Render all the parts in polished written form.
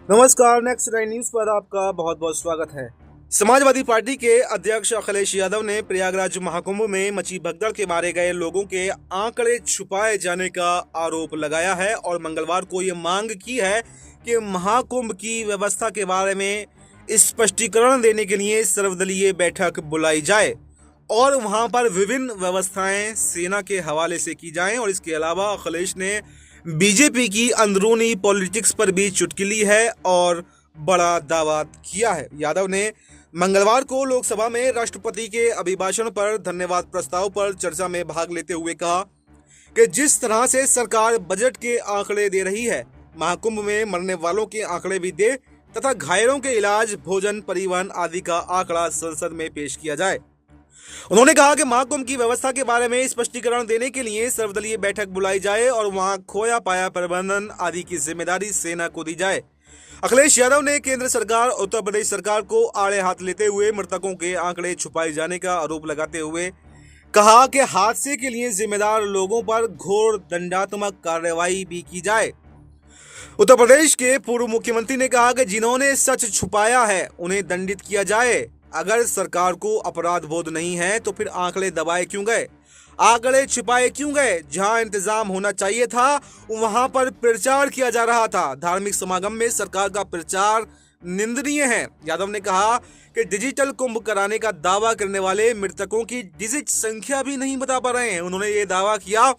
नमस्कार, next nine news पर आपका बहुत बहुत स्वागत है। समाजवादी पार्टी के अध्यक्ष अखिलेश यादव ने प्रयागराज महाकुंभ में मची भगदड़ के मारे गए लोगों के आंकड़े छुपाए जाने का आरोप लगाया है और मंगलवार को ये मांग की है कि महाकुंभ की व्यवस्था के बारे में स्पष्टीकरण देने के लिए सर्वदलीय बैठक बुलाई जाए और वहां पर विभिन्न व्यवस्थाएं सेना के हवाले से की जाएं। और इसके अलावा अखिलेश ने बीजेपी की अंदरूनी पॉलिटिक्स पर भी चुटकी ली है और बड़ा दावा किया है। यादव ने मंगलवार को लोकसभा में राष्ट्रपति के अभिभाषण पर धन्यवाद प्रस्ताव पर चर्चा में भाग लेते हुए कहा कि जिस तरह से सरकार बजट के आंकड़े दे रही है, महाकुंभ में मरने वालों के आंकड़े भी दे तथा घायलों के इलाज, भोजन, परिवहन आदि का आंकड़ा संसद में पेश किया जाए। उन्होंने कहा कि महाकुंभ की व्यवस्था के बारे में स्पष्टीकरण देने के लिए सर्वदलीय बैठक बुलाई जाए और वहां खोया पाया प्रबंधन आदि की जिम्मेदारी सेना को दी जाए। अखिलेश यादव ने केंद्र सरकार, उत्तर प्रदेश सरकार को आड़े हाथ लेते हुए मृतकों के आंकड़े छुपाए जाने का आरोप लगाते हुए कहा कि हादसे के लिए जिम्मेदार लोगों पर घोर दंडात्मक कार्रवाई भी की जाए। उत्तर प्रदेश के पूर्व मुख्यमंत्री ने कहा कि जिन्होंने सच छुपाया है उन्हें दंडित किया जाए। अगर सरकार को अपराध बोध नहीं है तो फिर आंकड़े दबाए क्यों गए, आंकड़े छिपाए क्यों गए? जहां इंतजाम होना चाहिए था वहां पर प्रचार किया जा रहा था। धार्मिक समागम में सरकार का प्रचार निंदनीय है। यादव ने कहा कि डिजिटल कुंभ कराने का दावा करने वाले मृतकों की डिजिट संख्या भी नहीं बता पा रहे हैं। उन्होंने ये दावा किया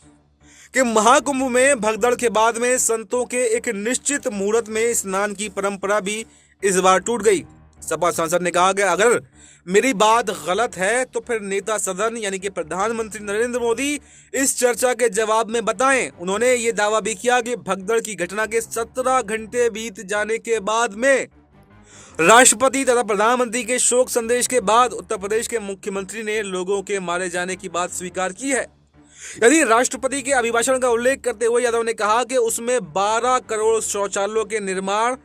कि महाकुंभ में भगदड़ के बाद में संतों के एक निश्चित मुहूर्त में स्नान की परंपरा भी इस बार टूट गई। सपा सांसद ने कहा कि अगर मेरी बात गलत है तो फिर नेता सदन यानी कि प्रधानमंत्री नरेंद्र मोदी इस चर्चा के जवाब में बताएं। उन्होंने ये दावा भी किया कि भगदड़ की घटना के 17 घंटे बीत जाने के बाद में राष्ट्रपति तथा प्रधानमंत्री के शोक संदेश के बाद उत्तर प्रदेश के मुख्यमंत्री ने लोगों के मारे जाने की बात स्वीकार की है। यदि राष्ट्रपति के अभिभाषण का उल्लेख करते हुए यादव ने कहा कि उसमें 12 करोड़ शौचालयों के निर्माण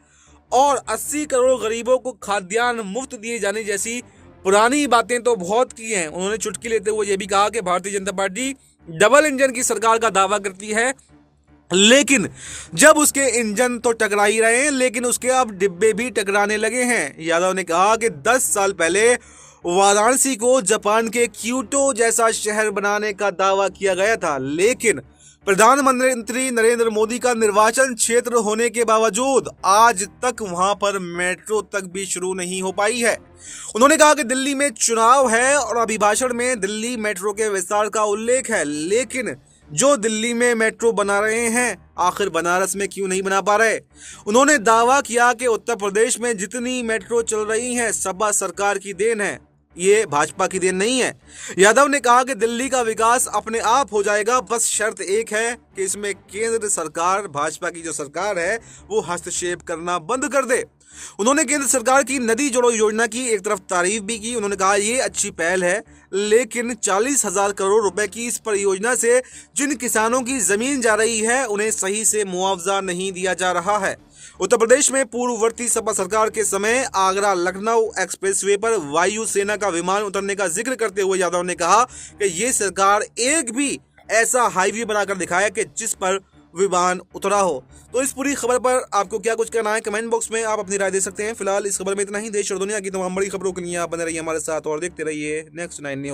और 80 करोड़ गरीबों को खाद्यान्न मुफ्त दिए जाने जैसी पुरानी बातें तो बहुत की हैं। उन्होंने चुटकी लेते हुए यह भी कहा कि Bharatiya Janata party double engine की सरकार का दावा करती है, लेकिन जब उसके इंजन तो टकरा ही रहे हैं, लेकिन उसके अब डिब्बे भी टकराने लगे हैं। यादव ने कहा कि 10 साल पहले वाराणसी को जापान के क्योटो जैसा शहर बनाने का दावा किया गया था, लेकिन प्रधानमंत्री नरेंद्र मोदी का निर्वाचन क्षेत्र होने के बावजूद आज तक वहां पर मेट्रो तक भी शुरू नहीं हो पाई है। उन्होंने कहा कि दिल्ली में चुनाव है और अभिभाषण में दिल्ली मेट्रो के विस्तार का उल्लेख है, लेकिन जो दिल्ली में मेट्रो बना रहे हैं आखिर बनारस में क्यों नहीं बना पा रहे? उन्होंने दावा किया कि उत्तर प्रदेश में जितनी मेट्रो चल रही हैं सपा सरकार की देन है, ये भाजपा की देन नहीं है। यादव ने कहा कि दिल्ली का विकास अपने आप हो जाएगा, बस शर्त एक है कि इसमें केंद्र सरकार, भाजपा की जो सरकार है, वो हस्तक्षेप करना बंद कर दे। उन्होंने केंद्र सरकार की नदी जोड़ो योजना की एक तरफ तारीफ भी की। उन्होंने कहा ये अच्छी पहल है, लेकिन 40,000 करोड़ रुपए की इस परियोजना से जिन किसानों की जमीन जा रही है उन्हें सही से मुआवजा नहीं दिया जा रहा है। उत्तर प्रदेश में पूर्ववर्ती सपा सरकार के समय आगरा लखनऊ एक्सप्रेसवे पर वायु सेना का विमान उतरने का जिक्र करते हुए यादव ने कहा कि ये सरकार एक भी ऐसा हाईवे बनाकर दिखाए कि जिस पर विमान उतरा हो। तो इस पूरी खबर पर आपको क्या कुछ कहना है, कमेंट बॉक्स में आप अपनी राय दे सकते हैं। फिलहाल इस खबर में इतना ही। देश और दुनिया की तमाम बड़ी खबरों के लिए आप बने रहिए हमारे साथ और देखते रहिए नेक्स्ट 9 न्यूज।